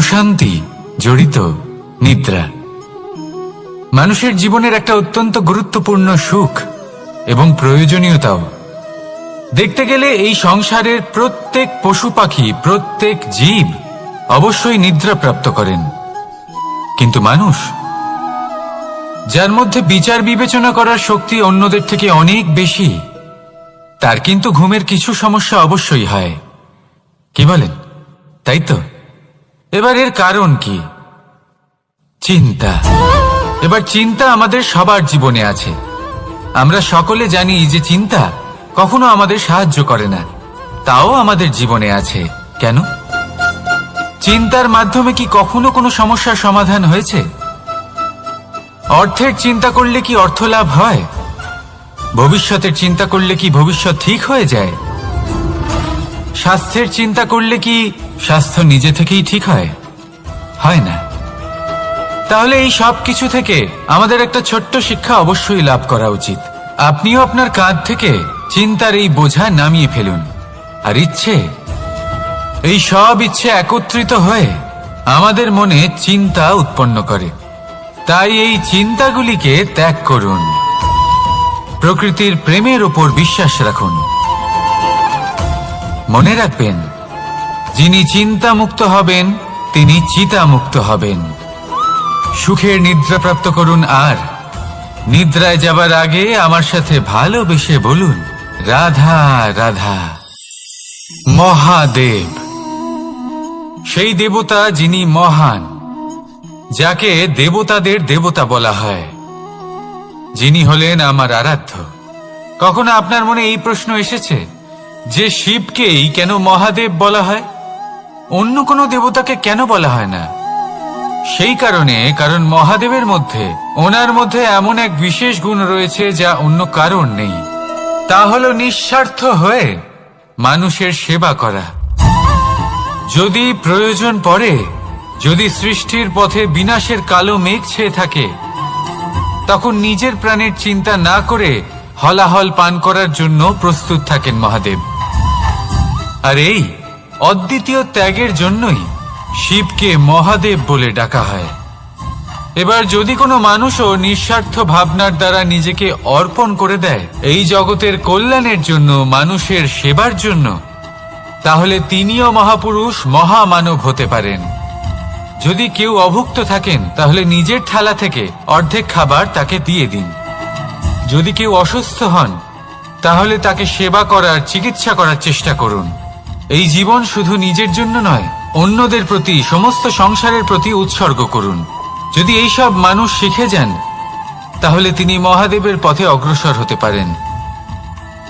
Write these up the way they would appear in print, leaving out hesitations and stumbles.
প্রশান্তি জড়িত নিদ্রা মানুষের জীবনের একটা অত্যন্ত গুরুত্বপূর্ণ সুখ এবং প্রয়োজনীয়তাও। দেখতে গেলে এই সংসারের প্রত্যেক পশু পাখি, প্রত্যেক জীব অবশ্যই নিদ্রা প্রাপ্ত করেন, কিন্তু মানুষ, যার মধ্যে বিচার বিবেচনা করার শক্তি অন্যদের থেকে অনেক বেশি, তার কিন্তু ঘুমের কিছু সমস্যা অবশ্যই হয়। কি বলেন, তাই তো? এবার এর কারণ কি? চিন্তা। এবার চিন্তা আমাদের সবার জীবনে আছে। আমরা সকলে জানি যে চিন্তা কখনো আমাদের সাহায্য করে না, তাও আমাদের জীবনে আছে। কেন? চিন্তার মাধ্যমে কি কখনো কোনো সমস্যার সমাধান হয়েছে? অর্থের চিন্তা করলে কি অর্থ লাভ হয়? ভবিষ্যতের চিন্তা করলে কি ভবিষ্যৎ ঠিক হয়ে যায়? স্বাস্থ্যের চিন্তা করলে কি স্বাস্থ্য নিজে থেকেই ঠিক হয়? হয় না। তাহলে এই সব কিছু থেকে আমাদের একটা ছোট্ট শিক্ষা অবশ্যই লাভ করা উচিত। আপনিও আপনার কাঁধ থেকে চিন্তার এই বোঝা নামিয়ে ফেলুন। আর এই সব ইচ্ছে একত্রিত হয়ে আমাদের মনে চিন্তা উৎপন্ন করে। তাই এই চিন্তাগুলিকে ত্যাগ করুন। প্রকৃতির প্রেমের ওপর বিশ্বাস রাখুন। মনে রাখবেন, যিনি চিন্তা মুক্ত হবেন তিনি চিতা মুক্ত হবেন। সুখের নিদ্রা প্রাপ্ত করুন, আর নিদ্রায় যাবার আগে আমার সাথে ভালোবেসে বলুন, রাধা রাধা। মহাদেব, সেই দেবতা যিনি মহান, যাকে দেবতাদের দেবতা বলা হয়, যিনি হলেন আমার আরাধ্য। কখনো আপনার মনে এই প্রশ্ন এসেছে যে শিবকেই কেন মহাদেব বলা হয়, অন্য কোনো দেবতাকে কেন বলা হয় না? সেই কারণ মহাদেবের মধ্যে, ওনার মধ্যে এমন এক বিশেষ গুণ রয়েছে যা অন্য কারণ নেই। তা হলো নিঃস্বার্থ হয়ে মানুষের সেবা করা। যদি প্রয়োজন পড়ে, যদি সৃষ্টির পথে বিনাশের কালো মেঘ ছেয়ে থাকে, তখন নিজের প্রাণের চিন্তা না করে হলাহল পান করার জন্য প্রস্তুত থাকেন মহাদেব। আর এই অদ্বিতীয় ত্যাগের জন্যই শিবকে মহাদেব বলে ডাকা হয়। এবার যদি কোনো মানুষও নিঃস্বার্থ ভাবনার দ্বারা নিজেকে অর্পণ করে দেয় এই জগতের কল্যাণের জন্য, মানুষের সেবার জন্য, তাহলে তিনিও মহাপুরুষ, মহামানব হতে পারেন। যদি কেউ অভুক্ত থাকেন, তাহলে নিজের থালা থেকে অর্ধেক খাবার তাকে দিয়ে দিন। যদি কেউ অসুস্থ হন, তাহলে তাকে সেবা করার, চিকিৎসা করার চেষ্টা করুন। এই জীবন শুধু নিজের জন্য নয়, অন্যদের প্রতি, সমস্ত সংসারের প্রতি উৎসর্গ করুন। যদি এইসব মানুষ শিখে যান, তাহলে তিনি মহাদেবের পথে অগ্রসর হতে পারেন।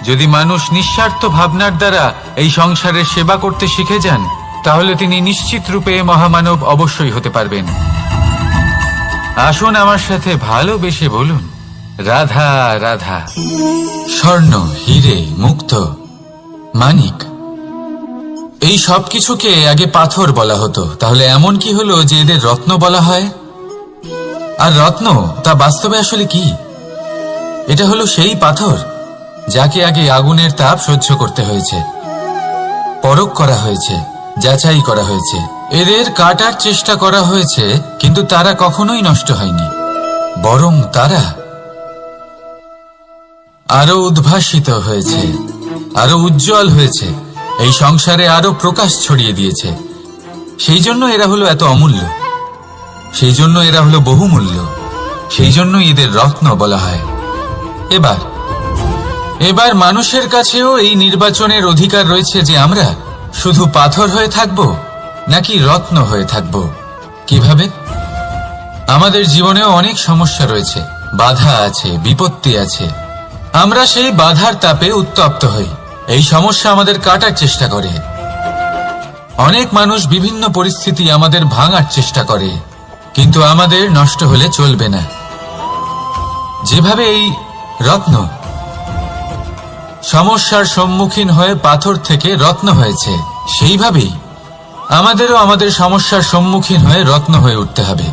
যদি মানুষ নিঃস্বার্থ ভাবনার দ্বারা এই সংসারের সেবা করতে শিখে যান, তাহলে তিনি নিশ্চিত রূপে মহামানব অবশ্যই হতে পারবেন। আসুন আমার সাথে ভালোবেসে বলুন, রাধা রাধা। স্বর্ণ, হিরে, মুক্ত, মানিক, এই সব কিছুকে আগে পাথর বলা হতো। তাহলে এমন কি হলো যে এদের রত্ন বলা হয়? আর রত্ন তা বাস্তবে আসলে কি? এটা হলো সেই পাথর যাকে আগে আগুনের তাপ সহ্য করতে হয়েছে, পরখ করা হয়েছে, যাচাই করা হয়েছে, এদের কাটার চেষ্টা করা হয়েছে, কিন্তু তারা কখনোই নষ্ট হয়নি, বরং তারা আরো উদ্ভাসিত হয়েছে, আরো উজ্জ্বল হয়েছে, এই সংসারে আরো প্রকাশ ছড়িয়ে দিয়েছে। সেই জন্য এরা হলো এত অমূল্য, সেই জন্য এরা হলো বহুমূল্য, সেই জন্য এদের রত্ন বলা হয়। এবার মানুষের কাছেও এই নির্বাচনের অধিকার রয়েছে যে আমরা শুধু পাথর হয়ে থাকব নাকি রত্ন হয়ে থাকব। কিভাবে? আমাদের জীবনেও অনেক সমস্যা রয়েছে, বাধা আছে, বিপত্তি আছে। আমরা সেই বাধার তাপে উত্তপ্ত হই, এই সমস্যা আমাদের কাটার চেষ্টা করে। অনেক মানুষ বিভিন্ন পরিস্থিতি আমাদের ভাঙার চেষ্টা করে, কিন্তু আমাদের নষ্ট হলে চলবে না। যেভাবে এই রত্ন সমস্যার সম্মুখীন হয়ে পাথর থেকে রত্ন হয়েছে, সেইভাবেই আমাদেরও আমাদের সমস্যার সম্মুখীন হয়ে রত্ন হয়ে উঠতে হবে,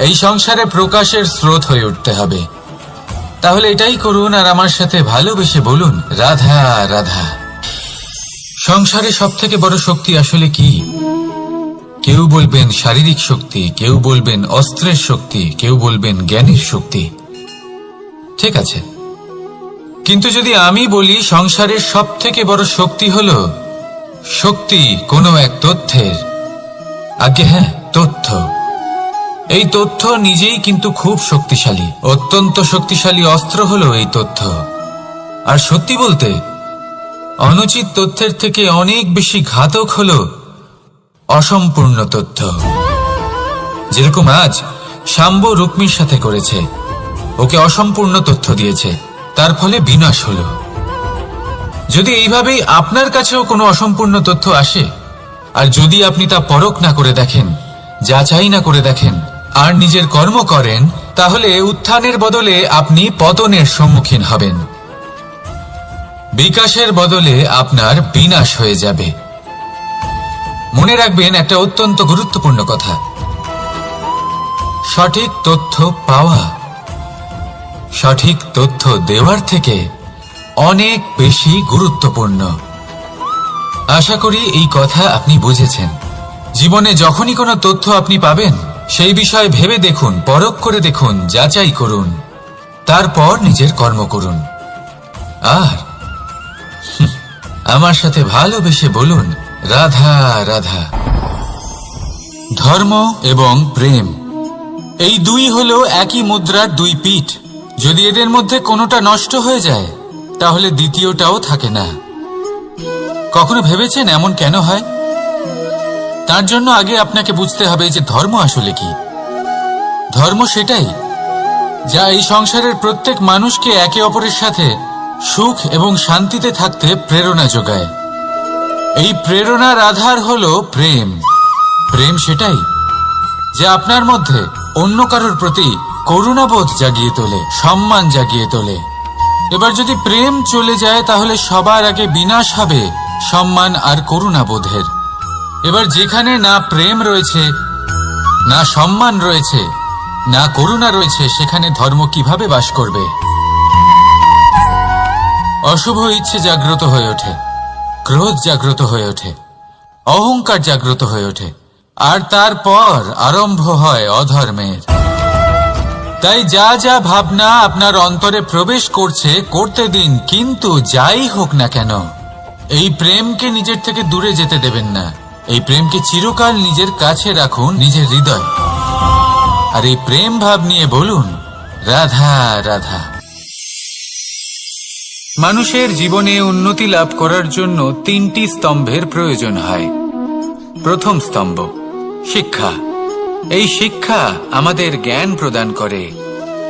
এই সংসারে প্রকাশের স্রোত হয়ে উঠতে হবে। তাহলে এটাই করুন আর আমার সাথে ভালোবেসে বলুন, রাধা রাধা। সংসারে সব থেকে বড় শক্তি আসলে কি? কেউ বলবেন শারীরিক শক্তি, কেউ বলবেন অস্ত্রের শক্তি, কেউ বলবেন জ্ঞানের শক্তি। ঠিক আছে, কিন্তু যদি আমি বলি সংসারের সব থেকে বড় শক্তি হল শক্তি কোনো এক তথ্যের, আগে হ্যাঁ, তথ্য। এই তথ্য নিজেই কিন্তু খুব শক্তিশালী, অত্যন্ত শক্তিশালী অস্ত্র হলো এই তথ্য। আর সত্যি বলতে অনুচিত তথ্যের থেকে অনেক বেশি ঘাতক হলো অসম্পূর্ণ তথ্য। যেরকম আজ শাম্ব রুক্মির সাথে করেছে, ওকে অসম্পূর্ণ তথ্য দিয়েছে, তার ফলে বিনাশ হলো। যদি এইভাবেই আপনার কাছেও কোনো অসম্পূর্ণ তথ্য আসে, আর যদি আপনি তা পরখ না করে দেখেন, যাচাই না করে দেখেন, আর নিজের কর্ম করেন, তাহলে উত্থানের বদলে আপনি পতনের সম্মুখীন হবেন। বিকাশের বদলে আপনার বিনাশ হয়ে যাবে। মনে রাখবেন একটা অত্যন্ত গুরুত্বপূর্ণ কথা, সঠিক তথ্য পাওয়া সঠিক তথ্য দেওয়ার থেকে অনেক বেশি গুরুত্বপূর্ণ। আশা করি এই কথা আপনি বুঝেছেন। জীবনে যখনই কোনো তথ্য আপনি পাবেন, সেই বিষয়ে ভেবে দেখুন, পরখ করে দেখুন, যাচাই করুন, তারপর নিজের কর্ম করুন। আর আমার সাথে ভালোবেসে বলুন, রাধা রাধা। ধর্ম এবং প্রেম, এই দুই হলো একই মুদ্রার দুই পিঠ। যদি এদের মধ্যে কোনোটা নষ্ট হয়ে যায়, তাহলে দ্বিতীয়টাও থাকে না। কখনো ভেবেছেন এমন কেন হয়? তার জন্য আগে আপনাকে বুঝতে হবে যে ধর্ম আসলে কি। ধর্ম সেটাই যা এই সংসারের প্রত্যেক মানুষকে একে অপরের সাথে সুখ এবং শান্তিতে থাকতে প্রেরণা যোগায়। এই প্রেরণার আধার হলো প্রেম। প্রেম সেটাই যা আপনার মধ্যে অন্য কারোর প্রতি করুণাবোধ জাগিয়ে তোলে, সম্মান জাগিয়ে তোলে। এবার যদি প্রেম চলে যায়, তাহলে সবার আগে বিনাশ হবে সম্মান আর করুণাবোধের। এবার যেখানে না প্রেম রয়েছে, না সম্মান রয়েছে, না করুণা রয়েছে, সেখানে ধর্ম কিভাবে বাস করবে? অশুভ ইচ্ছে জাগ্রত হয়ে ওঠে, ক্রোধ জাগ্রত হয়ে ওঠে, অহংকার জাগ্রত হয়ে ওঠে, আর তারপর আরম্ভ হয় অধর্মের। তাই যা যা ভাবনা আপনার অন্তরে প্রবেশ করছে, করতে দিন, কিন্তু যাই হোক না কেন, এই প্রেমকে নিজের থেকে দূরে যেতে দেবেন না। এই প্রেমকে চিরকাল নিজের কাছে রাখুন, নিজের হৃদয়। আর এই প্রেম ভাব নিয়ে বলুন, রাধা রাধা। মানুষের জীবনে উন্নতি লাভ করার জন্য তিনটি স্তম্ভের প্রয়োজন হয়। প্রথম স্তম্ভ শিক্ষা। এই শিক্ষা আমাদের জ্ঞান প্রদান করে।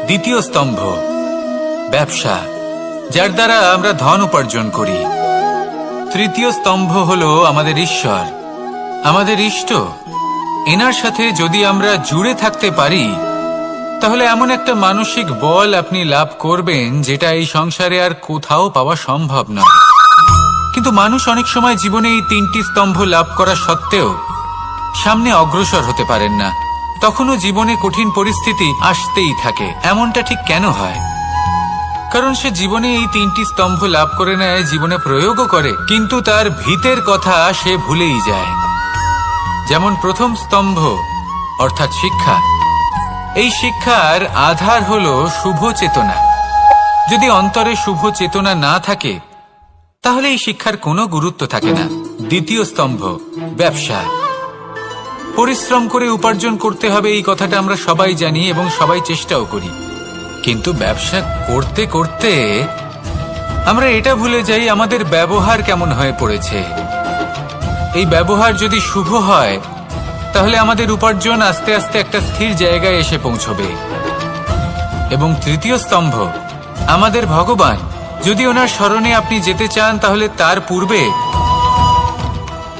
দ্বিতীয় স্তম্ভ ব্যবসা, যার দ্বারা আমরা ধন উপার্জন করি। তৃতীয় স্তম্ভ হলো আমাদের ঈশ্বর, আমাদের ইষ্ট। এনার সাথে যদি আমরা জুড়ে থাকতে পারি, তাহলে এমন একটা মানসিক বল আপনি লাভ করবেন যেটা এই সংসারে আর কোথাও পাওয়া সম্ভব নয়। কিন্তু মানুষ অনেক সময় জীবনে এই তিনটি স্তম্ভ লাভ করা সত্ত্বেও সামনে অগ্রসর হতে পারেন না। তখনও জীবনে কঠিন পরিস্থিতি আসতেই থাকে। এমনটা ঠিক কেন হয়? কারণ সে জীবনে এই তিনটি স্তম্ভ লাভ করে নেয়, জীবনে প্রয়োগও করে, কিন্তু তার ভিতের কথা সে ভুলেই যায়। যেমন প্রথম স্তম্ভ অর্থাৎ শিক্ষা। এই শিক্ষার আধার হলো শুভ চেতনা। যদি অন্তরে শুভ চেতনা না থাকে, তাহলে এই শিক্ষার কোনো গুরুত্ব থাকে না। দ্বিতীয় স্তম্ভ ব্যবসা। পরিশ্রম করে উপার্জন করতে হবে, এই কথাটা আমরা সবাই জানি এবং সবাই চেষ্টাও করি। কিন্তু ব্যবসা করতে করতে আমরা এটা ভুলে যাই আমাদের ব্যবহার কেমন হয়ে পড়েছে। এই ব্যবহার যদি শুভ হয়, তাহলে আমাদের উপার্জন আস্তে আস্তে একটা স্থির জায়গায় এসে পৌঁছবে। এবং তৃতীয় স্তম্ভ আমাদের ভগবান। যদি ওনার স্মরণে আপনি যেতে চান, তাহলে তার পূর্বে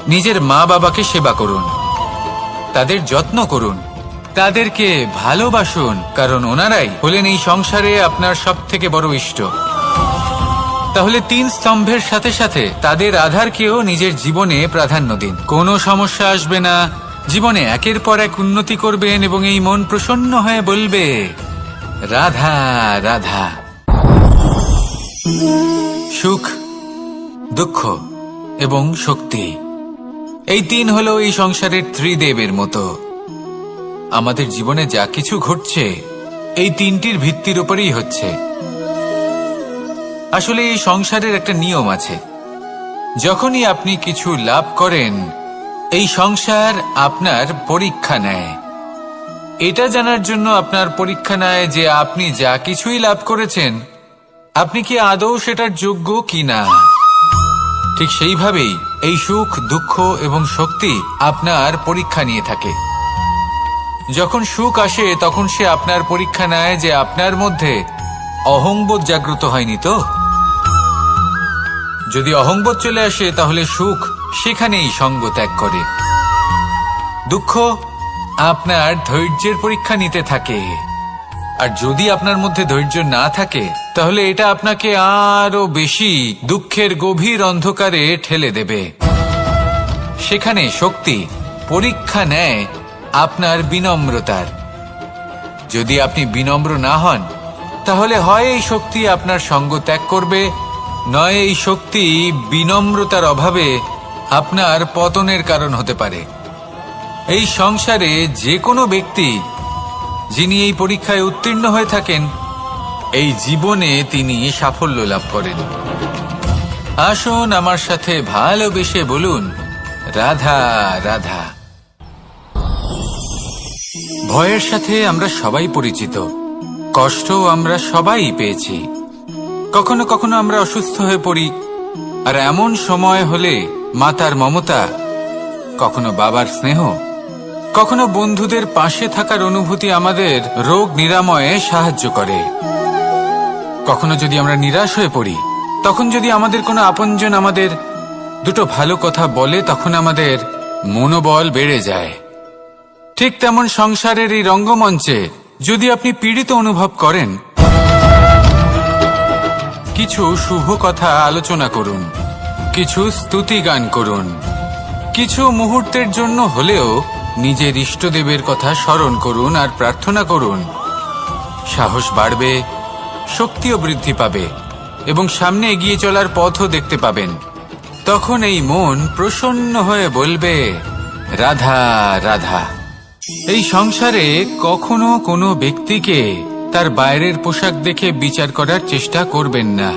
নিজের মা বাবাকে সেবা করুন, তাদের যত্ন করুন, তাদেরকে ভালোবাসুন, কারণ ওনারাই হলেন এই সংসারে আপনার সব থেকে বড় ইষ্ট। তাহলে তিন স্তম্ভের সাথে সাথে তাদের আধারকেও নিজের জীবনে প্রাধান্য দিন। কোনো সমস্যা আসবে না, জীবনে একের পর এক উন্নতি করবেন এবং এই মন প্রসন্ন হয়ে বলবে, রাধা রাধা। সুখ, দুঃখ এবং শক্তি, এই তিন হলো এই সংসারের ত্রিদেবের মতো। আমাদের জীবনে যা কিছু ঘটছে এই তিনটির ভিত্তির উপরেই হচ্ছে। আসলে এই সংসারের একটা নিয়ম আছে, যখনই আপনি কিছু লাভ করেন এই সংসার আপনার পরীক্ষা নেয়। এটা জানার জন্য আপনার পরীক্ষা নেয় যে আপনি যা কিছুই লাভ করেছেন আপনি কি আদৌ সেটার যোগ্য কিনা। ঠিক সেইভাবেই এই সুখ, দুঃখ এবং শক্তি আপনার পরীক্ষা নিয়ে থাকে। যখন সুখ আসে তখন সে আপনার পরীক্ষা নেয় যে আপনার মধ্যে অহংবোধ জাগ্রত হয়নি তো। যদি অহংবোধ চলে আসে তাহলে সুখ সেখানেই সঙ্গ ত্যাগ করে। দুঃখ আপনার ধৈর্যের পরীক্ষা নিতে থাকে, আর যদি আপনার মধ্যে ধৈর্য না থাকে তাহলে এটা আপনাকে আরো বেশি দুঃখের গভীর অন্ধকারে ঠেলে দেবে। সেখানে শক্তি পরীক্ষা নেয় আপনার বিনম্রতার। যদি আপনি বিনম্র না হন তাহলে হয় এই শক্তি আপনার সঙ্গ ত্যাগ করবে, নয় এই শক্তি বিনম্রতার অভাবে আপনার পতনের কারণ হতে পারে। এই সংসারে যে কোনো ব্যক্তি যিনি এই পরীক্ষায় উত্তীর্ণ হয়ে থাকেন এই জীবনে তিনি সাফল্য লাভ করেন। আসুন আমার সাথে ভালোবেসে বলুন, রাধা রাধা। ভয়ের সাথে আমরা সবাই পরিচিত, কষ্ট আমরা সবাই পেয়েছি। কখনো কখনো আমরা অসুস্থ হয়ে পড়ি, আর এমন সময় হলে মাতার মমতা, কখনো বাবার স্নেহ, কখনো বন্ধুদের পাশে থাকার অনুভূতি আমাদের রোগ নিরাময়ে সাহায্য করে। কখনো যদি আমরা নিরাশ হয়ে পড়ি, তখন যদি আমাদের কোনো আপনজন আমাদের দুটো ভালো কথা বলে তখন আমাদের মনোবল বেড়ে যায়। ঠিক তেমন সংসারের এই রঙ্গমঞ্চে যদি আপনি পীড়িত অনুভব করেন, কিছু শুভ কথা আলোচনা করুন, কিছু স্তুতি গান করুন, কিছু মুহূর্তের জন্য হলেও নিজের ইষ্টদেবের কথা স্মরণ করুন আর প্রার্থনা করুন। সাহস বাড়বে, শক্তিও বৃদ্ধি পাবে এবং সামনে এগিয়ে চলার পথও দেখতে পাবেন। তখন এই মন প্রসন্ন হয়ে বলবে, রাধা রাধা। এই সংসারে কখনো কোনো ব্যক্তিকে তার বাইরের পোশাক দেখে বিচার করার চেষ্টা করবেন না,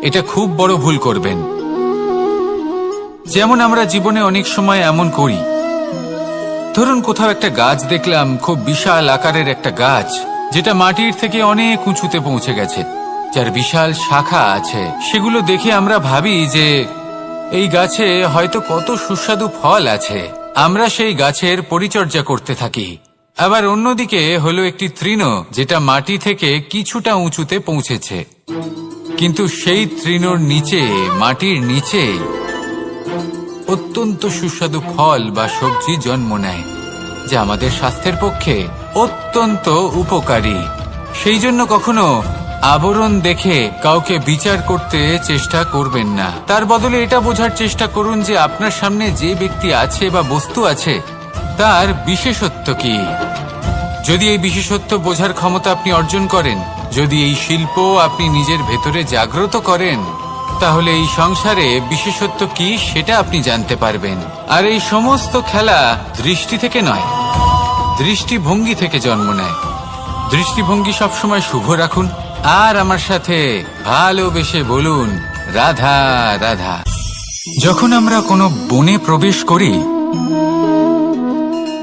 এটা খুব বড় ভুল করবেন। যেমন আমরা জীবনে অনেক সময় এমন করি, ধরুন কোথাও একটা গাছ দেখলাম, খুব বিশাল আকারের একটা গাছ, যেটা মাটির থেকে অনেক উঁচুতে পৌঁছে গেছে, যার বিশাল শাখা আছে। সেগুলো দেখে আমরা ভাবি যে এই গাছে হয়তো কত সুস্বাদু ফল আছে, আমরা সেই গাছের পরিচর্যা করতে থাকি। আবার অন্যদিকে হলো একটি তৃণ, যেটা মাটি থেকে কিছুটা উঁচুতে পৌঁছেছে, কিন্তু সেই তৃণর নিচে, মাটির নিচে অত্যন্ত সুস্বাদু ফল বা সবজি জন্ম নেয়, যা আমাদের স্বাস্থ্যের পক্ষে অত্যন্ত উপকারী। সেই জন্য কখনো আবরণ দেখে কাউকে বিচার করতে চেষ্টা করবেন না। তার বদলে এটা বোঝার চেষ্টা করুন যে আপনার সামনে যে ব্যক্তি আছে বা বস্তু আছে তার বিশেষত্ব কি। যদি এই বিশেষত্ব বোঝার ক্ষমতা আপনি অর্জন করেন, যদি এই শিল্প আপনি নিজের ভেতরে জাগ্রত করেন, তাহলে এই সংসারে বিশেষত্ব কি সেটা আপনি জানতে পারবেন। আর এই সমস্ত খেলা দৃষ্টি থেকে নয়, দৃষ্টিভঙ্গি থেকে জন্ম নেয়। দৃষ্টিভঙ্গি সবসময় শুভ রাখুন আর আমার সাথে ভালোবেসে বলুন, রাধা রাধা। যখন আমরা কোনো বনে প্রবেশ করি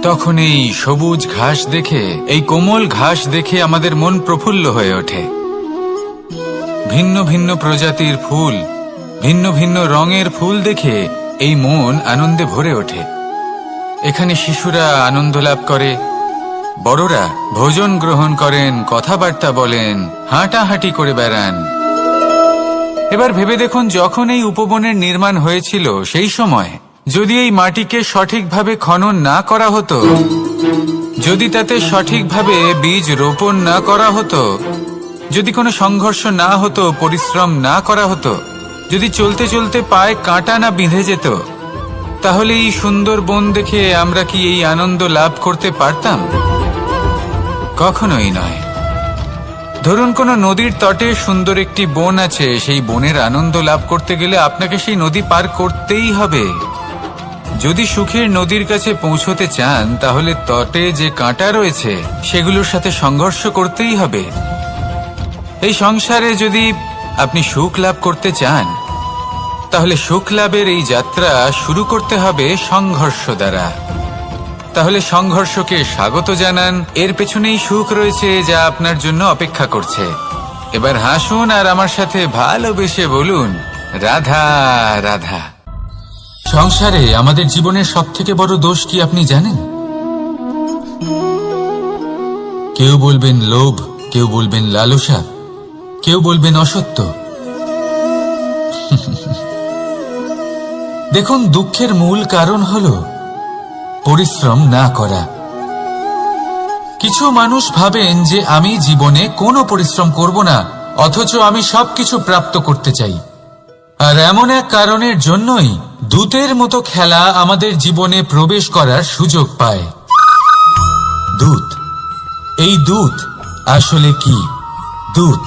তখন এই সবুজ ঘাস দেখে, এই কোমল ঘাস দেখে আমাদের মন প্রফুল্ল হয়ে ওঠে। ভিন্ন ভিন্ন প্রজাতির ফুল, ভিন্ন ভিন্ন রঙের ফুল দেখে এই মন আনন্দে ভরে ওঠে। এখানে শিশুরা আনন্দ লাভ করে, বড়রা ভোজন গ্রহণ করেন, কথাবার্তা বলেন, হাঁটাহাঁটি করে বেড়ান। এবার ভেবে দেখুন, যখন এই উপবনের নির্মাণ হয়েছিল সেই সময় যদি এই মাটিকে সঠিকভাবে খনন না করা হতো, যদি তাতে সঠিকভাবে বীজ রোপণ না করা হতো, যদি কোনো সংঘর্ষ না হতো, পরিশ্রম না করা হতো, যদি চলতে চলতে পায়ে কাঁটা না বিঁধে যেত, তাহলে এই সুন্দর বন দেখে আমরা কি এই আনন্দ লাভ করতে পারতাম? কখনোই নয়। ধরুন কোনো নদীর তটে সুন্দর একটি বন আছে, সেই বনের আনন্দ লাভ করতে গেলে আপনাকে সেই নদী পার করতেই হবে। যদি সুখের নদীর কাছে পৌঁছতে চান তাহলে তটে যে কাঁটা রয়েছে সেগুলোর সাথে সংঘর্ষ করতেই হবে। এই সংসারে যদি আপনি সুখ লাভ করতে চান তাহলে সুখ লাভের এই যাত্রা শুরু করতে হবে সংঘর্ষ দ্বারা। তাহলে সংঘর্ষকে স্বাগত জানান, এর পেছনেই সুখ রয়েছে যা আপনার জন্য অপেক্ষা করছে। এবার হাসুন আর আমার সাথে ভালোবেসে বলুন, রাধা রাধা। সংসারে আমাদের জীবনের সবথেকে বড় দোষ কি আপনি জানেন? কেউ বলবেন লোভ, কেউ বলবেন লালসা, কেউ বলবেন অসত্য। দেখুন, দুঃখের মূল কারণ হলো পরিশ্রম না করা। কিছু মানুষ ভাবেন যে আমি জীবনে কোনো পরিশ্রম করব না, অথচ আমি সবকিছু প্রাপ্ত করতে চাই। আর এমন এক কারণের জন্যই দূতের মতো খেলা আমাদের জীবনে প্রবেশ করার সুযোগ পায়। দূত, এই দূত আসলে কি? দূত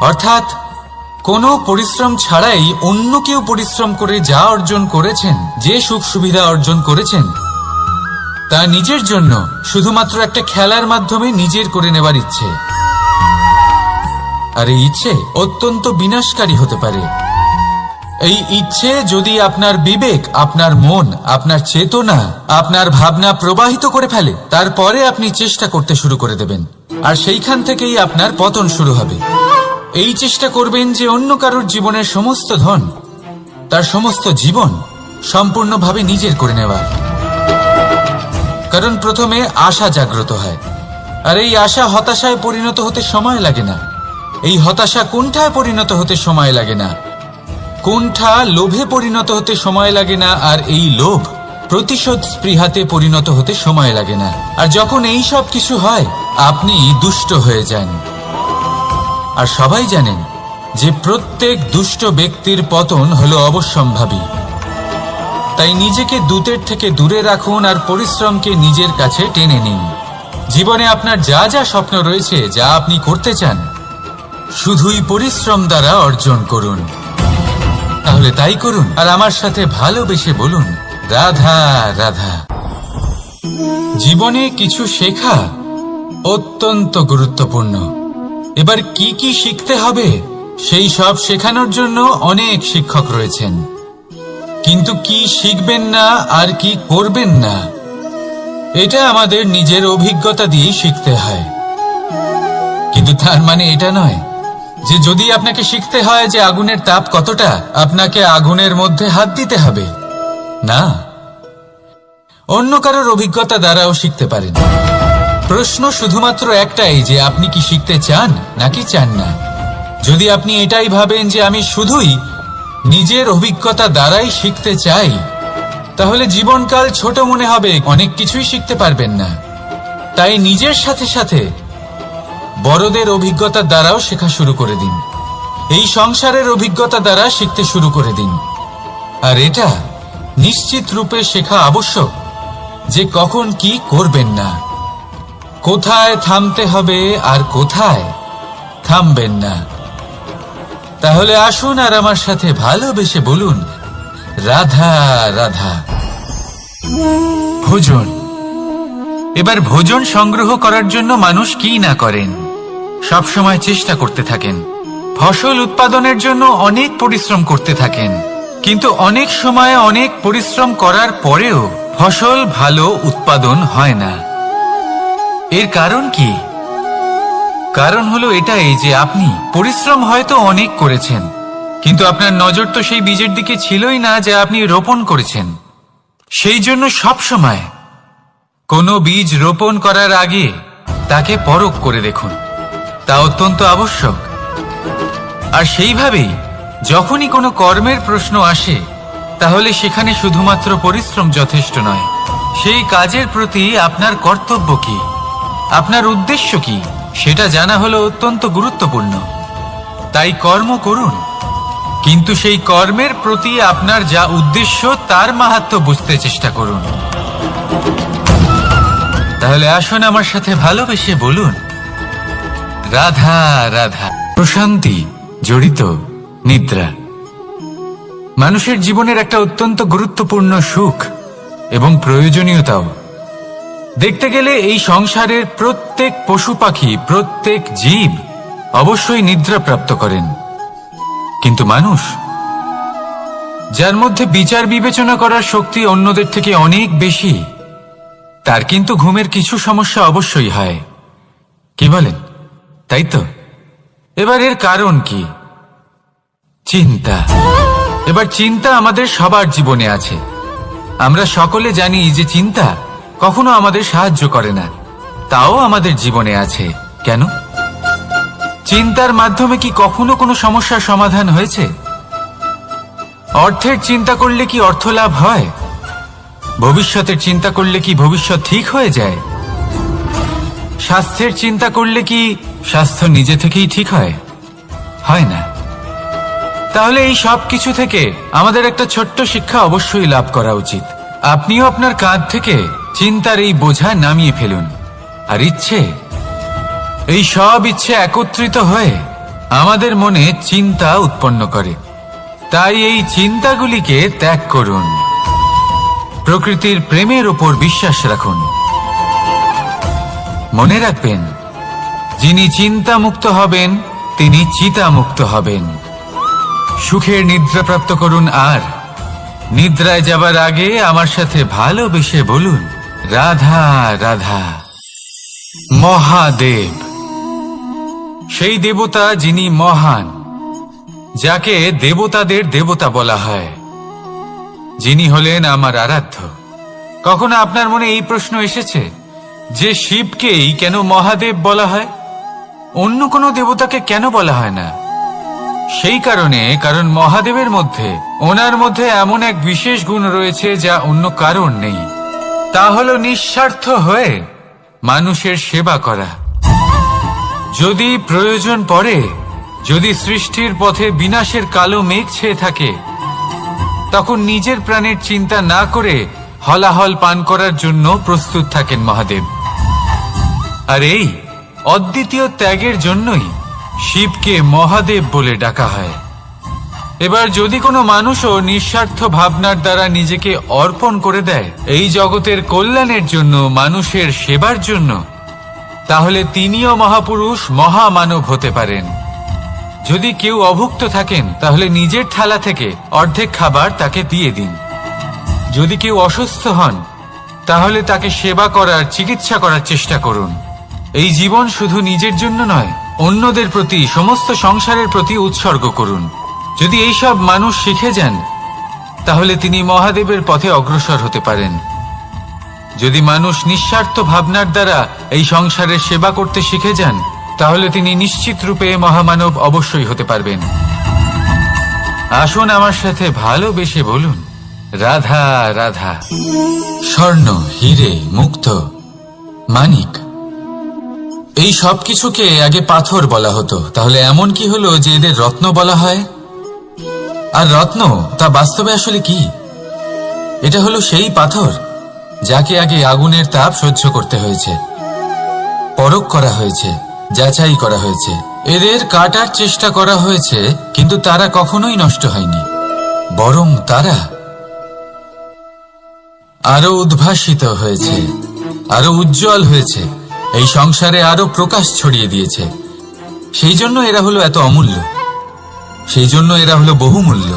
অর্থাৎ কোনো পরিশ্রম ছাড়াই অন্য কেউ পরিশ্রম করে যা অর্জন করেছেন, যে সুখ সুবিধা অর্জন করেছেন, তা নিজের জন্য শুধুমাত্র একটা খেলার মাধ্যমে নিজের করে নেবার ইচ্ছে। আর এই ইচ্ছে অত্যন্ত বিনাশকারী হতে পারে। এই ইচ্ছে যদি আপনার বিবেক, আপনার মন, আপনার চেতনা, আপনার ভাবনা প্রবাহিত করে ফেলে, তারপরে আপনি চেষ্টা করতে শুরু করে দেবেন, আর সেইখান থেকেই আপনার পতন শুরু হবে। এই চেষ্টা করবেন যে অন্য কারোর জীবনের সমস্ত ধন, তার সমস্ত জীবন সম্পূর্ণভাবে নিজের করে নেওয়ার। কারণ প্রথমে আশা জাগ্রত হয়, আর এই আশা হতাশায় পরিণত হতে সময় লাগে না। এই হতাশা কুণ্ঠায় পরিণত হতে সময় লাগে না, কুণ্ঠা লোভে পরিণত হতে সময় লাগে না, আর এই লোভ প্রতিশোধ স্পৃহাতে পরিণত হতে সময় লাগে না। আর যখন এই সব কিছু হয়, আপনি দুষ্ট হয়ে যান। আর সবাই জানেন যে প্রত্যেক দুষ্ট ব্যক্তির পতন হলো অবশ্যম্ভাবী। তাই নিজেকে দূতের থেকে দূরে রাখুন আর পরিশ্রমকে নিজের কাছে টেনে নিন। জীবনে আপনার যা যা স্বপ্ন রয়েছে, যা আপনি করতে চান, শুধুই পরিশ্রম দ্বারা অর্জন করুন। তাহলে তাই করুন আর আমার সাথে ভালোবেসে বলুন, রাধা রাধা। জীবনে কিছু শেখা অত্যন্ত গুরুত্বপূর্ণ। এবার কি কি শিখতে হবে সেই সব শেখানোর জন্য অনেক শিক্ষক রয়েছেন, কিন্তু কি শিখবেন না আর কি করবেন না, এটা আমাদের নিজের অভিজ্ঞতা দিয়ে শিখতে হয়। কিন্তু তার মানে এটা নয় যে যদি আপনাকে শিখতে হয় যে আগুনের তাপ কতটা, আপনাকে আগুনের মধ্যে হাত দিতে হবে। না, অন্য কারোর অভিজ্ঞতা দ্বারাও শিখতে পারেন। প্রশ্ন শুধুমাত্র একটাই যে আপনি কি শিখতে চান নাকি চান না। যদি আপনি এটাই ভাবেন যে আমি শুধুই নিজের অভিজ্ঞতা দ্বারাই শিখতে চাই, তাহলে জীবনকাল ছোট মনে হবে, অনেক কিছুই শিখতে পারবেন না। তাই নিজের সাথে সাথে বড়দের অভিজ্ঞতা দ্বারাও শেখা শুরু করে দিন। এই সংসারের অভিজ্ঞতা দ্বারা শিখতে শুরু করে দিন। আর এটা নিশ্চিত রূপে শেখা আবশ্যক যে কখন কি করবেন না, কোথায় থামতে হবে আর কোথায় থামবেন না। তাহলে আসুন আর আমার সাথে ভালোবেসে বলুন, রাধা রাধা। ভোজন। এবার ভোজন সংগ্রহ করার জন্য মানুষ কি না করেন, সব সময় চেষ্টা করতে থাকেন। ফসল উৎপাদনের জন্য অনেক পরিশ্রম করতে থাকেন, কিন্তু অনেক সময় অনেক পরিশ্রম করার পরেও ফসল ভালো উৎপাদন হয় না। এর কারণ কি? কারণ হলো এটাই যে আপনি পরিশ্রম হয়তো অনেক করেছেন, কিন্তু আপনার নজর তো সেই বীজের দিকে ছিলই না যা আপনি রোপণ করেছেন। সেই জন্য সব সময় কোনো বীজ রোপণ করার আগে তাকে পরখ করে দেখুন, তা অত্যন্ত আবশ্যক। আর সেইভাবেই যখনই কোনো কর্মের প্রশ্ন আসে, তাহলে সেখানে শুধুমাত্র পরিশ্রম যথেষ্ট নয়। সেই কাজের প্রতি আপনার কর্তব্য কি, আপনার উদ্দেশ্য কি, সেটা জানা হলো অত্যন্ত গুরুত্বপূর্ণ। তাই কর্ম করুন, কিন্তু সেই কর্মের প্রতি আপনার যা উদ্দেশ্য তার মাহাত্ম্য বুঝতে চেষ্টা করুন। তাহলে আসুন আমার সাথে ভালোবেসে বলুন, রাধা রাধা। প্রশান্তি জড়িত নিদ্রা। মানুষের জীবনের একটা অত্যন্ত গুরুত্বপূর্ণ সুখ এবং প্রয়োজনীয়তাও। দেখতে গেলে এই সংসারের প্রত্যেক পশু পাখি, প্রত্যেক জীব অবশ্যই নিদ্রা প্রাপ্ত করেন, কিন্তু মানুষ, যার মধ্যে বিচার বিবেচনা করার শক্তি অন্যদের থেকে অনেক বেশি, তার কিন্তু ঘুমের কিছু সমস্যা অবশ্যই হয়। কি বলেন, তাই তো? এবার এর কারণ কি? চিন্তা। এবার চিন্তা আমাদের সবার জীবনে আছে। আমরা সকলে জানি যে চিন্তা কখনো আমাদের সাহায্য করে না, তাও আমাদের জীবনে আছে। কেন? চিন্তার মাধ্যমে কি কখনো কোনো সমস্যার সমাধান হয়েছে? অর্থের চিন্তা করলে কি অর্থ লাভ হয়? ভবিষ্যতের চিন্তা করলে কি ভবিষ্যৎ ঠিক হয়ে যায়? স্বাস্থ্যের চিন্তা করলে কি স্বাস্থ্য নিজে থেকেই ঠিক হয়? হয় না। তাহলে এই সব কিছু থেকে আমাদের একটা ছোট্ট শিক্ষা অবশ্যই লাভ করা উচিত। আপনিও আপনার কাঁধ থেকে চিন্তার এই বোঝা নামিয়ে ফেলুন। আর ইচ্ছে, এই সব ইচ্ছে একত্রিত হয়ে আমাদের মনে চিন্তা উৎপন্ন করে। তাই এই চিন্তাগুলিকে ত্যাগ করুন। প্রকৃতির প্রেমের উপর বিশ্বাস রাখুন। মনে রাখবেন, যিনি চিন্তামুক্ত হবেন তিনি চিতামুক্ত হবেন। সুখের নিদ্রা প্রাপ্ত করুন, আর নিদ্রায় যাবার আগে আমার সাথে ভালোবেসে বলুন, রাধা রাধা। মহাদেব, সেই দেবতা যিনি মহান, যাকে দেবতাদের দেবতা বলা হয়, যিনি হলেন আমার আরাধ্য। কখনো আপনার মনে এই প্রশ্ন এসেছে যে শিবকেই কেন মহাদেব বলা হয়, অন্য কোনো দেবতাকে কেন বলা হয় না? সেই কারণ মহাদেবের মধ্যে, ওনার মধ্যে এমন এক বিশেষ গুণ রয়েছে যা অন্য কারণ নেই। তা হলো নিঃস্বার্থ হয়ে মানুষের সেবা করা। যদি প্রয়োজন পড়ে, যদি সৃষ্টির পথে বিনাশের কালো মেঘ ছেয়ে থাকে, তখন নিজের প্রাণের চিন্তা না করে হলাহল পান করার জন্য প্রস্তুত থাকেন মহাদেব। আর এই অদ্বিতীয় ত্যাগের জন্যই শিবকে মহাদেব বলে ডাকা হয়। এবার যদি কোনো মানুষও নিঃস্বার্থ ভাবনার দ্বারা নিজেকে অর্পণ করে দেয় এই জগতের কল্যাণের জন্য, মানুষের সেবার জন্য, তাহলে তিনিও মহাপুরুষ, মহামানব হতে পারেন। যদি কেউ অভুক্ত থাকেন, তাহলে নিজের থালা থেকে অর্ধেক খাবার তাকে দিয়ে দিন। যদি কেউ অসুস্থ হন, তাহলে তাকে সেবা করার, চিকিৎসা করার চেষ্টা করুন। এই জীবন শুধু নিজের জন্য নয়, অন্যদের প্রতি, সমস্ত সংসারের প্রতি উৎসর্গ করুন। যদি এইসব মানুষ শিখে যান, তাহলে তিনি মহাদেবের পথে অগ্রসর হতে পারেন। যদি মানুষ নিঃস্বার্থ ভাবনার দ্বারা এই সংসারের সেবা করতে শিখে যান, তাহলে তিনি নিশ্চিত রূপে মহামানব অবশ্যই হতে পারবেন। আসুন আমার সাথে ভালোবেসে বলুন, রাধা রাধা। স্বর্ণ, হিরে, মুক্ত, মানিক, এই সব কিছুকে আগে পাথর বলা হতো। তাহলে এমন কি হলো যে এদের রত্ন বলা হয়? আর রত্ন তা বাস্তবে আসলে কি? এটা হলো সেই পাথর যাকে আগে আগুনের তাপ সহ্য করতে হয়েছে, পরখ করা হয়েছে, যাচাই করা হয়েছে, এদের কাটার চেষ্টা করা হয়েছে, কিন্তু তারা কখনোই নষ্ট হয়নি, বরং তারা আরো উদ্ভাসিত হয়েছে, আরো উজ্জ্বল হয়েছে, এই সংসারে আরো প্রকাশ ছড়িয়ে দিয়েছে। সেই জন্য এরা হলো এত অমূল্য, সেই জন্য এরা হলো বহুমূল্য,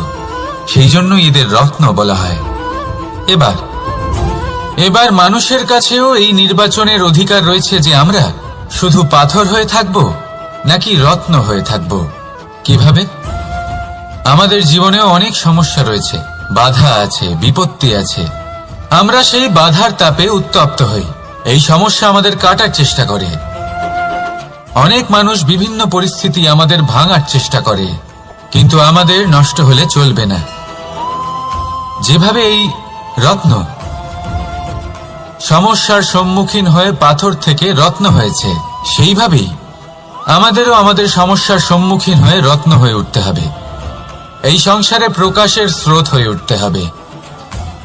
সেই জন্য এদের রত্ন বলা হয়। এবার মানুষের কাছেও এই নির্বাচনের অধিকার রয়েছে যে আমরা শুধু পাথর হয়ে থাকব নাকি রত্ন হয়ে থাকব। কিভাবে? আমাদের জীবনেও অনেক সমস্যা রয়েছে, বাধা আছে, বিপত্তি আছে। আমরা সেই বাধার তাপে উত্তপ্ত হই, এই সমস্যা আমাদের কাটার চেষ্টা করে। অনেক মানুষ বিভিন্ন পরিস্থিতি আমাদের ভাঙার চেষ্টা করে, কিন্তু আমাদের নষ্ট হলে চলবে না। যেভাবে এই রত্ন সমস্যার সম্মুখীন হয়ে পাথর থেকে রত্ন হয়েছে, সেইভাবেই আমাদেরও আমাদের সমস্যার সম্মুখীন হয়ে রত্ন হয়ে উঠতে হবে, এই সংসারে প্রকাশের স্রোত হয়ে উঠতে হবে।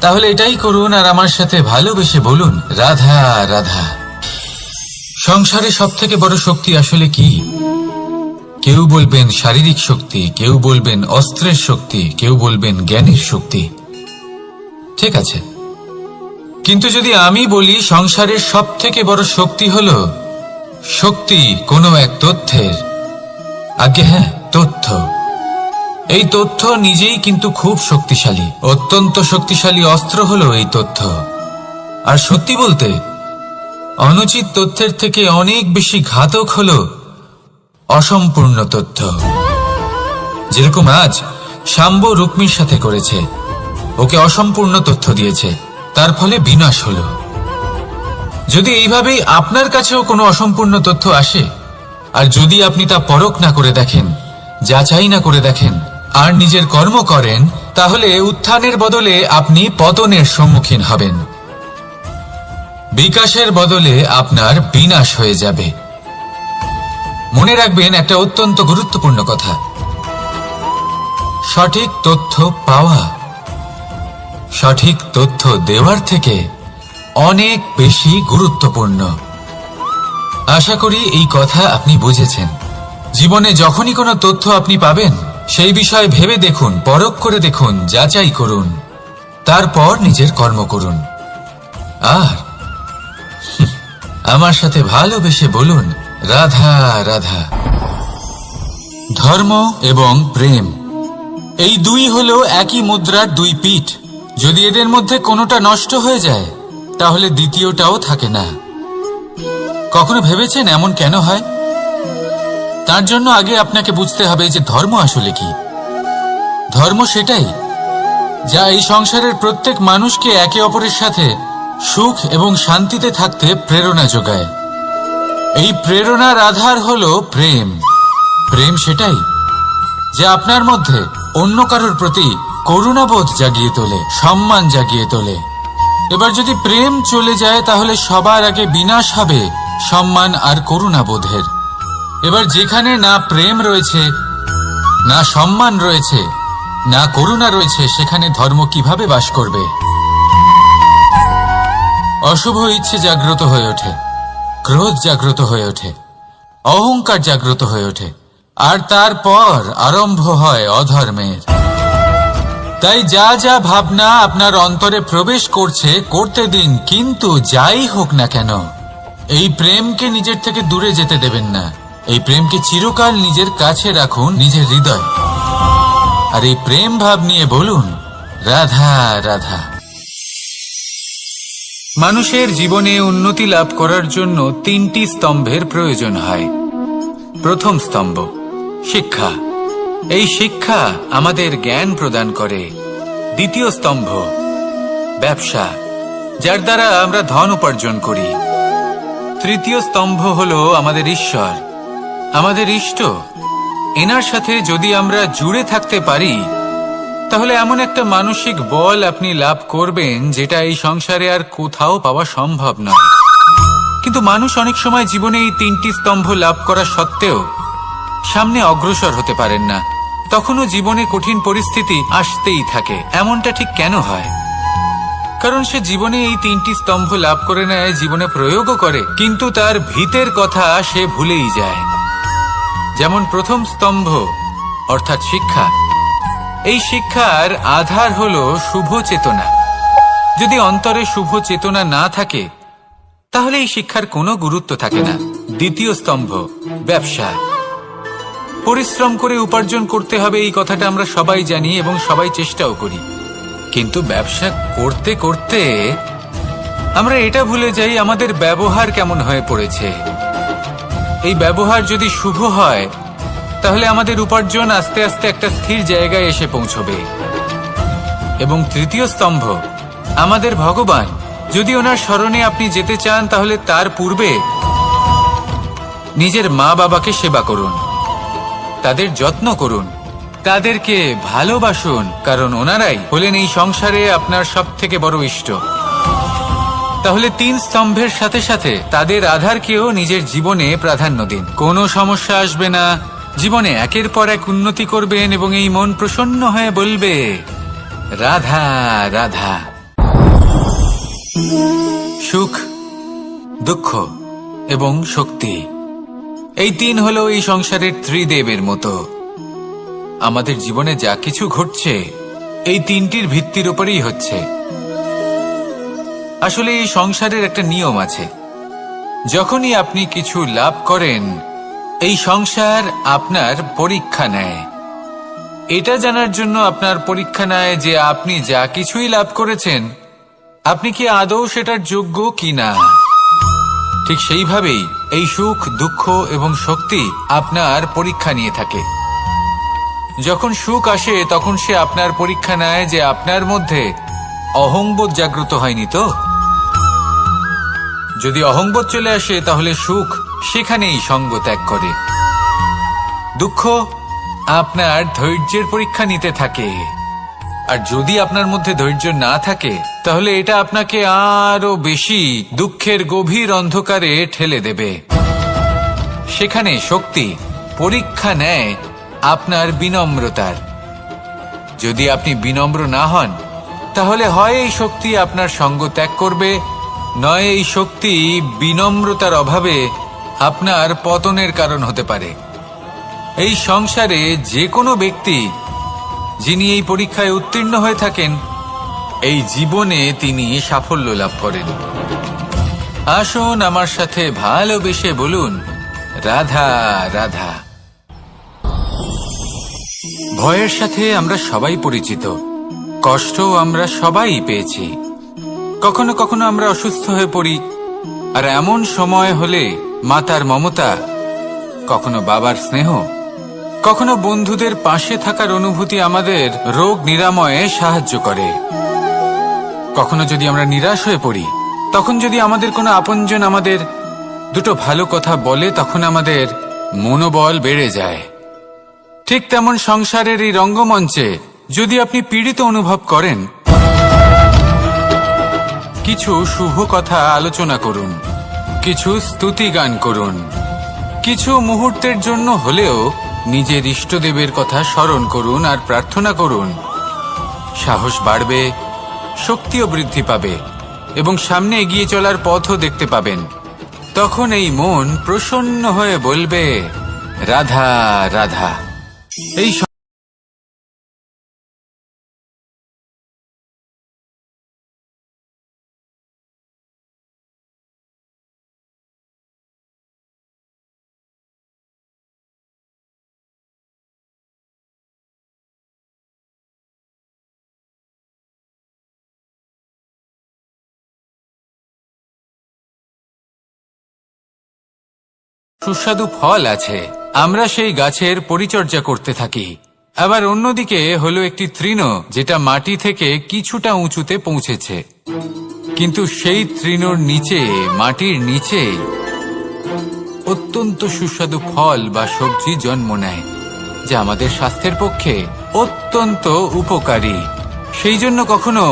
তাহলে এটাই করুন আর আমার সাথে ভালোবেসে বলুন, রাধা রাধা। সংসারে সব থেকে বড় শক্তি আসলে কি? কেউ বলবেন শারীরিক শক্তি, কেউ বলবেন অস্ত্রের শক্তি, কেউ বলবেন জ্ঞানের শক্তি। ঠিক আছে, কিন্তু যদি আমি বলি সংসারের সব থেকে বড় শক্তি হল শক্তি কোনো এক তথ্যের, আজ্ঞে হ্যাঁ, তথ্য। এই তথ্য নিজেই কিন্তু খুব শক্তিশালী, অত্যন্ত শক্তিশালী অস্ত্র হলো এই তথ্য। আর সত্যি বলতে অনুচিত তথ্যের থেকে অনেক বেশি ঘাতক হল অসম্পূর্ণ তথ্য। যেরকম আজ শাম্ব রুক্মির সাথে করেছে, ওকে অসম্পূর্ণ তথ্য দিয়েছে, তার ফলে বিনাশ হলো। যদি এইভাবেই আপনার কাছেও কোনো অসম্পূর্ণ তথ্য আসে, আর যদি আপনি তা পরখ না করে দেখেন, যাচাই না করে দেখেন, আর নিজের কর্ম করেন, তাহলে উত্থানের বদলে আপনি পতনের সম্মুখীন হবেন। বিকাশের বদলে আপনার বিনাশ হয়ে যাবে। মনে রাখবেন একটা অত্যন্ত গুরুত্বপূর্ণ কথা, সঠিক তথ্য পাওয়া সঠিক তথ্য দেওয়ার থেকে অনেক বেশি গুরুত্বপূর্ণ। আশা করি এই কথা আপনি বুঝেছেন। জীবনে যখনই কোনো তথ্য আপনি পাবেন, সেই বিষয়ে ভেবে দেখুন, পরখ করে দেখুন, যাচাই করুন, তারপর নিজের কর্ম করুন। আর আমার সাথে ভালোবেসে বলুন, রাধা রাধা। ধর্ম এবং প্রেম, এই দুই হলো একই মুদ্রার দুই পিঠ। যদি এদের মধ্যে কোনোটা নষ্ট হয়ে যায়, তাহলে দ্বিতীয়টাও থাকে না। কখনো ভেবেছেন এমন কেন হয়? তার জন্য আগে আপনাকে বুঝতে হবে যে ধর্ম আসলে কি। ধর্ম সেটাই যা এই সংসারের প্রত্যেক মানুষকে একে অপরের সাথে সুখ এবং শান্তিতে থাকতে প্রেরণা যোগায়। এই প্রেরণার আধার হলো প্রেম। প্রেম সেটাই যা আপনার মধ্যে অন্য কারোর প্রতি করুণাবোধ জাগিয়ে তোলে, সম্মান জাগিয়ে তোলে। এবার যদি প্রেম চলে যায়, তাহলে সবার আগে বিনাশ হবে সম্মান আর করুণাবোধের। এবার যেখানে না প্রেম রয়েছে, না সম্মান রয়েছে, না করুণা রয়েছে, সেখানে ধর্ম কিভাবে বাস করবে? অশুভ ইচ্ছে জাগ্রত হয়ে ওঠে, ক্রোধ জাগ্রত হয়ে ওঠে, অহংকার জাগ্রত হয়ে ওঠে, আর তারপর আরম্ভ হয় অধর্মের। তাই যা যা ভাবনা আপনার অন্তরে প্রবেশ করছে, করতে দিন, কিন্তু যাই হোক না কেন, এই প্রেমকে নিজের থেকে দূরে যেতে দেবেন না। এই প্রেমকে চিরকাল নিজের কাছে রাখুন, নিজের হৃদয়। আর এই প্রেম ভাব নিয়ে বলুন, রাধা রাধা। মানুষের জীবনে উন্নতি লাভ করার জন্য তিনটি স্তম্ভের প্রয়োজন হয়। প্রথম স্তম্ভ শিক্ষা। এই শিক্ষা আমাদের জ্ঞান প্রদান করে। দ্বিতীয় স্তম্ভ ব্যবসা, যার দ্বারা আমরা ধন উপার্জন করি। তৃতীয় স্তম্ভ হলো আমাদের ঈশ্বর, আমাদের ইষ্ট। এনার সাথে যদি আমরা জুড়ে থাকতে পারি, তাহলে এমন একটা মানসিক বল আপনি লাভ করবেন যেটা এই সংসারে আর কোথাও পাওয়া সম্ভব নয়। কিন্তু মানুষ অনেক সময় জীবনে এই তিনটি স্তম্ভ লাভ করা সত্ত্বেও সামনে অগ্রসর হতে পারেন না। তখনও জীবনে কঠিন পরিস্থিতি আসতেই থাকে। এমনটা ঠিক কেন হয়? কারণ সে জীবনে এই তিনটি স্তম্ভ লাভ করে নেয়, জীবনে প্রয়োগও করে, কিন্তু তার ভিতের কথা সে ভুলেই যায়। যেমন প্রথম স্তম্ভ অর্থাৎ শিক্ষা। এই শিক্ষার আধার হলো শুভ চেতনা। যদি অন্তরে শুভ চেতনা না থাকে, তাহলে এই শিক্ষার কোনো গুরুত্ব থাকে না। দ্বিতীয় স্তম্ভ ব্যবসা। পরিশ্রম করে উপার্জন করতে হবে, এই কথাটা আমরা সবাই জানি এবং সবাই চেষ্টাও করি। কিন্তু ব্যবসা করতে করতে আমরা এটা ভুলে যাই আমাদের ব্যবহার কেমন হয়ে পড়েছে। এই ব্যবহার যদি শুভ হয়, তাহলে আমাদের উপার্জন আস্তে আস্তে একটা স্থির জায়গায় এসে পৌঁছবে। এবং তৃতীয় স্তম্ভ আমাদের ভগবান। যদি ওনার শরণে আপনি যেতে চান, তাহলে তার পূর্বে নিজের মা বাবাকে সেবা করুন, তাদের যত্ন করুন, তাদেরকে ভালোবাসুন, কারণ ওনারাই হলেন এই সংসারে আপনার সব থেকে বড় ইষ্ট। তাহলে তিন স্তম্ভের সাথে সাথে তাদের আধারকেও নিজের জীবনে প্রাধান্য দিন। কোনো সমস্যা আসবে না, জীবনে একের পর এক উন্নতি করবেন এবং এই মন প্রসন্ন হয়ে বলবে, রাধা রাধা। সুখ, দুঃখ এবং শক্তি, এই তিন হলো এই সংসারের ত্রিদেবের মতো। আমাদের জীবনে যা কিছু ঘটছে এই তিনটির ভিত্তির উপরেই হচ্ছে। আসলে এই সংসারের একটা নিয়ম আছে, যখনই আপনি কিছু লাভ করেন এই সংসার আপনার পরীক্ষা নেয়। এটা জানার জন্য আপনার পরীক্ষা নেয় যে আপনি যা কিছুই লাভ করেছেন আপনি কি আদৌ সেটার যোগ্য কিনা। ঠিক সেইভাবেই এই সুখ, দুঃখ এবং শক্তি আপনার পরীক্ষা নিয়ে থাকে। যখন সুখ আসে তখন সে আপনার পরীক্ষা নেয় যে আপনার মধ্যে অহংবোধ জাগ্রত হয়নি তো। যদি অহংবোধ চলে আসে তাহলে সুখ সেখানেই সঙ্গ ত্যাগ করে। দুঃখ আপনার ধৈর্যের পরীক্ষা নিতে থাকে, আর যদি আপনার মধ্যে ধৈর্য না থাকে তাহলে এটা আপনাকে আরো বেশি দুঃখের গভীর অন্ধকারে ঠেলে দেবে। সেখানে শক্তি পরীক্ষা নেয় আপনার বিনম্রতার। যদি আপনি বিনম্র না হন তাহলে হয় এই শক্তি আপনার সঙ্গ ত্যাগ করবে, নয় এই শক্তি বিনম্রতার অভাবে আপনার পতনের কারণ হতে পারে। এই সংসারে যে কোনো ব্যক্তি যিনি এই পরীক্ষায় উত্তীর্ণ হয়ে থাকেন এই জীবনে তিনি সাফল্য লাভ করেন। আসুন আমার সাথে ভালোবেসে বলুন, রাধা রাধা। ভয়ের সাথে আমরা সবাই পরিচিত, কষ্ট আমরা সবাই পেয়েছি। কখনো কখনো আমরা অসুস্থ হয়ে পড়ি, আর এমন সময় হলে মাতার মমতা, কখনো বাবার স্নেহ, কখনো বন্ধুদের পাশে থাকার অনুভূতি আমাদের রোগ নিরাময়ে সাহায্য করে। কখনো যদি আমরা নিরাশ হয়ে পড়ি, তখন যদি আমাদের কোনো আপনজন আমাদের দুটো ভালো কথা বলে তখন আমাদের মনোবল বেড়ে যায়। ঠিক তেমন সংসারের এই রঙ্গমঞ্চে যদি আপনি পীড়িত অনুভব করেন, কিছু শুভ কথা আলোচনা করুন, কিছু স্তুতি গান করুন, কিছু মুহূর্তের জন্য হলেও নিজের ইষ্টদেবের কথা স্মরণ করুন আর প্রার্থনা করুন। সাহস বাড়বে, শক্তিও বৃদ্ধি পাবে এবং সামনে এগিয়ে চলার পথও দেখতে পাবেন। তখন এই মন প্রসন্ন হয়ে বলবে, রাধা রাধা। এই সুস্বাদু ফল আছে, আমরা সেই গাছের পরিচর্যা করতে থাকি। আবার অন্যদিকে হলো একটি তৃণ যেটা মাটি থেকে কিছুটা উঁচুতে পৌঁছেছে, কিন্তু সেই তৃণর নিচে, মাটির নিচে অত্যন্ত সুস্বাদু ফল বা সবজি জন্ম নেয়, যা আমাদের স্বাস্থ্যের পক্ষে অত্যন্ত উপকারী। সেই জন্য কখনো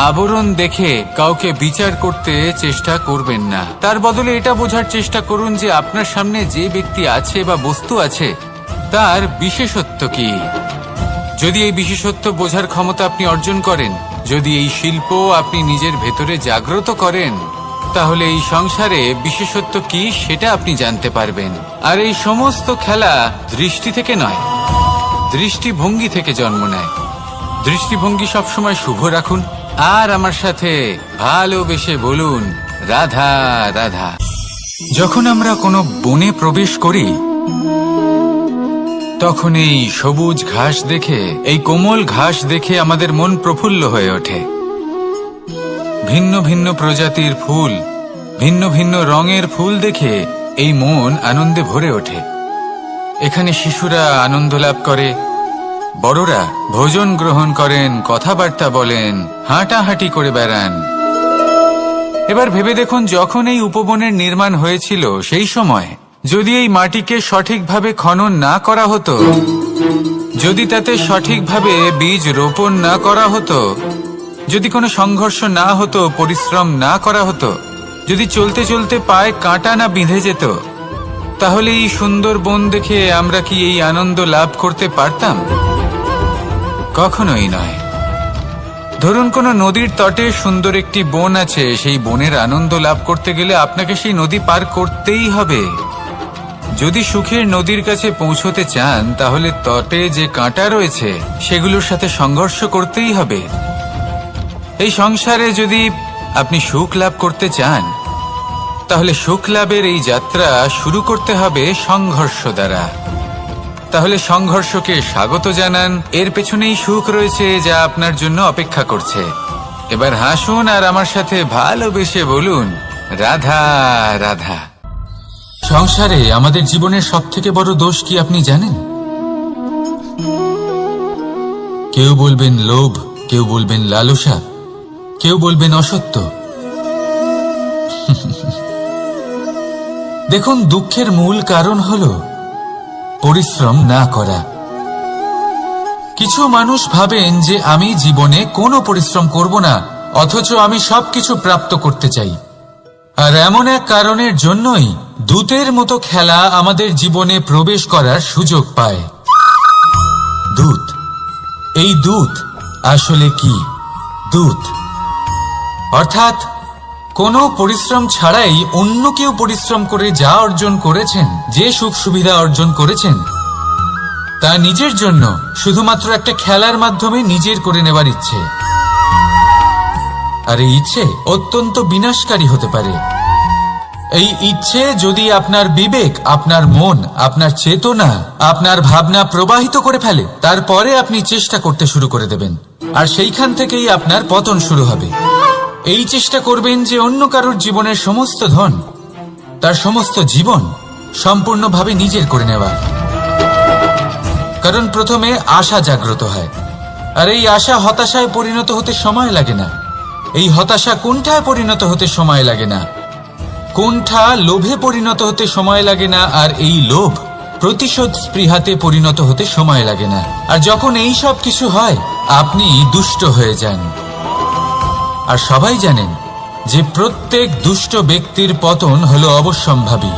আবরণ দেখে কাউকে বিচার করতে চেষ্টা করবেন না। তার বদলে এটা বোঝার চেষ্টা করুন যে আপনার সামনে যে ব্যক্তি আছে বা বস্তু আছে তার বিশেষত্ব কি। যদি এই বিশেষত্ব বোঝার ক্ষমতা আপনি অর্জন করেন, যদি এই শিল্প আপনি নিজের ভেতরে জাগ্রত করেন, তাহলে এই সংসারে বিশেষত্ব কি সেটা আপনি জানতে পারবেন। আর এই সমস্ত খেলা দৃষ্টি থেকে নয়, দৃষ্টিভঙ্গি থেকে জন্ম নেয়। দৃষ্টিভঙ্গি সবসময় শুভ রাখুন আর আমার সাথে ভালোবেসে বলুন, রাধা রাধা। যখন আমরা কোনো বনে প্রবেশ করি তখন এই সবুজ ঘাস দেখে, এই কোমল ঘাস দেখে আমাদের মন প্রফুল্ল হয়ে ওঠে। ভিন্ন ভিন্ন প্রজাতির ফুল, ভিন্ন ভিন্ন রঙের ফুল দেখে এই মন আনন্দে ভরে ওঠে। এখানে শিশুরা আনন্দ লাভ করে, বড়রা ভোজন গ্রহণ করেন, কথাবার্তা বলেন, হাঁটাহাঁটি করে বেড়ান। এবার ভেবে দেখুন, যখন এই উপবনের নির্মাণ হয়েছিল সেই সময় যদি এই মাটিকে সঠিকভাবে খনন না করা হতো, যদি তাতে সঠিকভাবে বীজ রোপণ না করা হতো, যদি কোনো সংঘর্ষ না হতো, পরিশ্রম না করা হতো, যদি চলতে চলতে পায়ে কাঁটা না বিঁধে যেত, তাহলে এই সুন্দর বন দেখে আমরা কি এই আনন্দ লাভ করতে পারতাম? কখনোই নয়। ধরুন কোনো নদীর তটে সুন্দর একটি বন আছে, সেই বনের আনন্দ লাভ করতে গেলে আপনাকে সেই নদী পার করতেই হবে। যদি সুখের নদীর কাছে পৌঁছতে চান তাহলে তটে যে কাঁটা রয়েছে সেগুলোর সাথে সংঘর্ষ করতেই হবে। এই সংসারে যদি আপনি সুখ লাভ করতে চান তাহলে সুখ লাভের এই যাত্রা শুরু করতে হবে সংঘর্ষ দ্বারা। তাহলে সংঘর্ষকে স্বাগত জানান, এর পেছনেই সুখ রয়েছে যা আপনার জন্য অপেক্ষা করছে। এবার হাসুন আর আমার সাথে ভালোবেসে বলুন, রাধা রাধা। সংসারে আমাদের জীবনের সবথেকে বড় দোষ কি আপনি জানেন? কেউ বলবেন লোভ, কেউ বলবেন লালসা, কেউ বলবেন অসত্য। দেখুন, দুঃখের মূল কারণ হলো পরিশ্রম না করা। কিছু মানুষ ভাবেন যে আমি জীবনে কোনো পরিশ্রম করব না, অথচ আমি সবকিছু প্রাপ্ত করতে চাই। আর এমন এক কারণের জন্যই দূতের মতো খেলা আমাদের জীবনে প্রবেশ করার সুযোগ পায়। দূত। এই দূত আসলে কি? দূত অর্থাৎ কোনো পরিশ্রম ছাড়াই অন্য কেউ পরিশ্রম করে যা অর্জন করেছেন, যে সুখ সুবিধা অর্জন করেছেন, তা নিজের জন্য শুধুমাত্র একটা খেলার মাধ্যমে নিজের করে নেবার ইচ্ছে। আর এই ইচ্ছে অত্যন্ত বিনাশকারী হতে পারে। এই ইচ্ছে যদি আপনার বিবেক, আপনার মন, আপনার চেতনা, আপনার ভাবনা প্রবাহিত করে ফেলে, তারপরে আপনি চেষ্টা করতে শুরু করে দেবেন, আর সেইখান থেকেই আপনার পতন শুরু হবে। এই চেষ্টা করবেন যে অন্য কারোর জীবনের সমস্ত ধন, তার সমস্ত জীবন সম্পূর্ণভাবে নিজের করে নেওয়ার। কারণ প্রথমে আশা জাগ্রত হয়, আর এই আশা হতাশায় পরিণত হতে সময় লাগে না। এই হতাশা কুণ্ঠায় পরিণত হতে সময় লাগে না, কুণ্ঠা লোভে পরিণত হতে সময় লাগে না, আর এই লোভ প্রতিশোধ স্পৃহাতে পরিণত হতে সময় লাগে না। আর যখন এই সব কিছু হয়, আপনি দুষ্ট হয়ে যান। আর সবাই জানেন যে প্রত্যেক দুষ্ট ব্যক্তির পতন হলো অবশ্যম্ভাবী।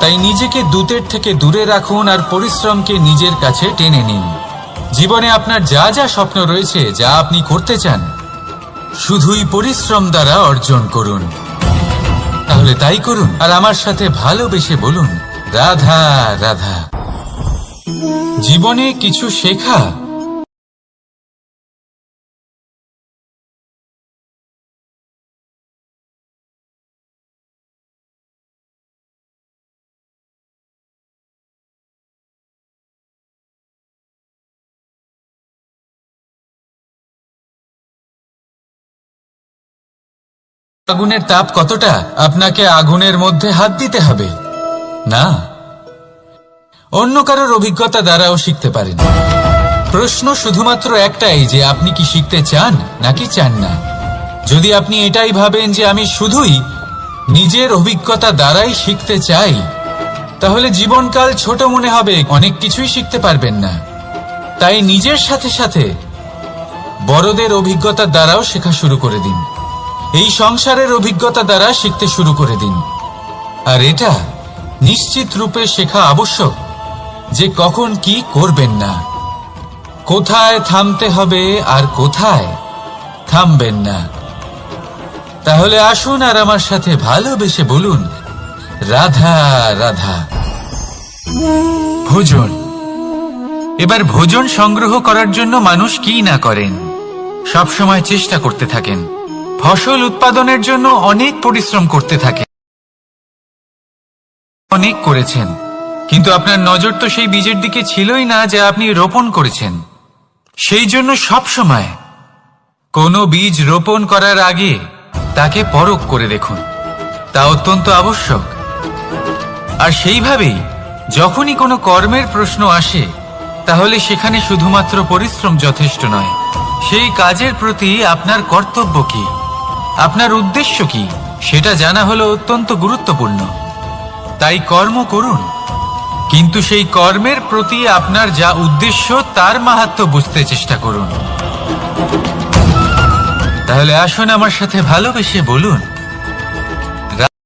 তাই নিজেকে দূতের থেকে দূরে রাখুন আর পরিশ্রমকে নিজের কাছে টেনে নিন। জীবনে আপনার যা যা স্বপ্ন রয়েছে, যা আপনি করতে চান, শুধুই পরিশ্রম দ্বারা অর্জন করুন। তাহলে তাই করুন আর আমার সাথে ভালোবেসে বলুন, রাধা রাধা। জীবনে কিছু শেখা আগুনের তাপ কতটা, আপনাকে আগুনের মধ্যে হাত দিতে হবে না, অন্য কারোর অভিজ্ঞতা দ্বারাও শিখতে পারেন। প্রশ্ন শুধুমাত্র একটাই যে আপনি কি শিখতে চান নাকি চান না। যদি আপনি এটাই ভাবেন যে আমি শুধুই নিজের অভিজ্ঞতা দ্বারাই শিখতে চাই, তাহলে জীবনকাল ছোট মনে হবে, অনেক কিছুই শিখতে পারবেন না। তাই নিজের সাথে সাথে বড়দের অভিজ্ঞতা দ্বারাও শেখা শুরু করে দিন। এই সংসারের অভিজ্ঞতা দ্বারা শিখতে শুরু করে দিন। আর এটা নিশ্চিত রূপে শেখা আবশ্যক যে কখন কি করবেন না, কোথায় থামতে হবে আর কোথায় থামবেন না। তাহলে আসুন আর আমার সাথে ভালোবেসে বলুন, রাধা রাধা। ভোজন। এবার ভোজন সংগ্রহ করার জন্য মানুষ কি না করেন, সবসময় চেষ্টা করতে থাকেন। ফসল উৎপাদনের জন্য অনেক পরিশ্রম করতে থাকেন, অনেক করেছেন, কিন্তু আপনার নজর তো সেই বীজের দিকে ছিলই না যা আপনি রোপণ করেছেন। সেই জন্য সবসময় কোনো বীজ রোপণ করার আগে তাকে পরখ করে দেখুন, তা অত্যন্ত আবশ্যক। আর সেইভাবেই যখনই কোনো কর্মের প্রশ্ন আসে, তাহলে সেখানে শুধুমাত্র পরিশ্রম যথেষ্ট নয়, সেই কাজের প্রতি আপনার কর্তব্য কি, আপনার উদ্দেশ্য কি, সেটা জানা হলো অত্যন্ত গুরুত্বপূর্ণ। তাই কর্ম করুন, কিন্তু সেই কর্মের প্রতি আপনার যা উদ্দেশ্য তার মাহাত্ম্য বুঝতে চেষ্টা করুন। তাহলে আসুন আমার সাথে ভালোবেসে বলুন,